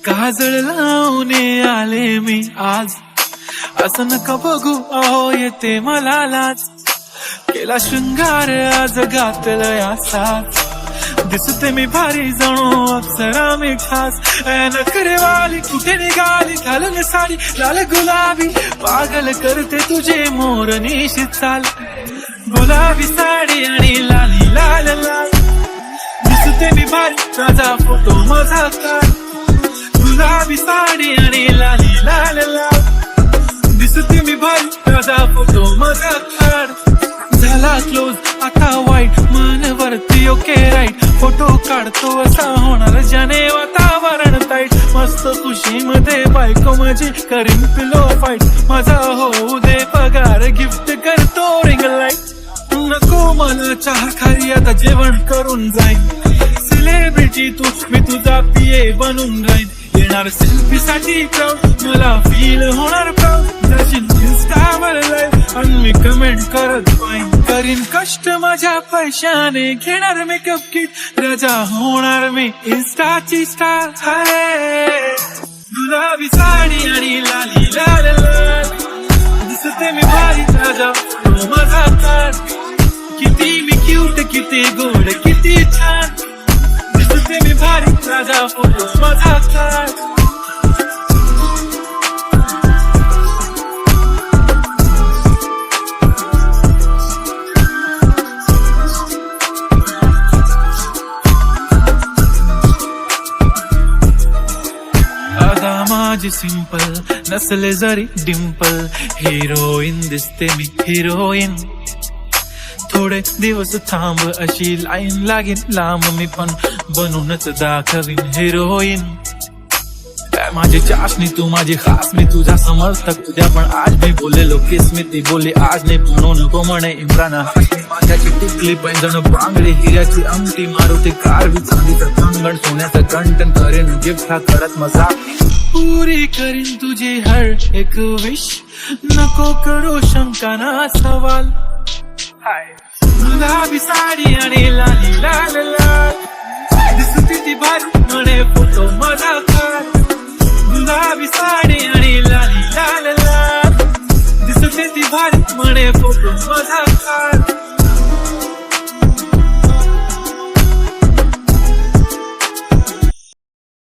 काजळ लावून आले मी आज, असं नका बघू अहो येते मला लाज. केला शृंगार आज घातलं असाच, दिसते मी भारी जणू अप्सरा मी खास. नखरेवाली कुठे निघाली घालून साडी लाल गुलाबी, पागल करते तुझे मोरनीशी चाल. गुलाबी साडी आणि लाली लाल लाल, दिसते मी भारी माझा फोटो माझा काढ. गुलाबी साडी आणि लाली लाल लाल, दिसते मी भारी माझा फोटो माझा काढ. झाला क्लोज आता वाईट मन वरती ओके राईट, फोटो काढतो असा होणार ज्याने वातावरण टाईट. मस्त खुशी मध्ये बायको माझी करीन पिलो फाईट, माझा होऊ दे पगार गिफ्ट करतो रिंग लाईट. नको मला चहा खाली आता जेवण करून जाईन, सेलिब्रिटी तू मी तुझा पिये बनून राहीन. येणार सेल्फी साठी प्राऊड मला फील होणार प्राऊड, जाशील इंस्टावर लाईव्ह आणि मी कमेंट करत पाहिन. करीन कष्ट माझ्या पैशाने घेणार मेकअप किट, राजा होणार मी इंस्टाची स्टार. हाय गुलाबी साडी आणि लाली लाल लाल, दिसते मी भारी राजा माझा काढ. किती मी क्यूट किती गोड किती छान, दिसते मी भारी राजा फोटो माझा काढ. माझी सिंपल नसले जरी डिंपल, हिरोईन दिसते मी हिरोईन. थोडे दिवस थांब अशी लाईन लागेल लांब, मी पण बनूनच दाखवीन हिरोईन. माझी चाशनी तू माझी खास, मी तुझा समर्थक तुझ्या. पण आज मी बोललेलो किस मी ती बोलली आज नाही, म्हणू नको म्हणे इम्रान हाशमी. माझ्याची टिकली पैंजण बांगडी हिऱ्याची अंगठी, मारुती कारवी चांदीचं कंगण सोन्याचं कंटन. करेन गिफ्ट हा करत मजाक, पुरी करीन तुझी हर एक विश. नको करू शंका ना सवाल. गुलाबी साडी आणि लाली लाल लाल, दिसती ती भारी म्हणे फोटो माझा काढ. गुलाबी साडी आणि लाली लाल लाल, दिसते ती भारी म्हणे फोटो माझा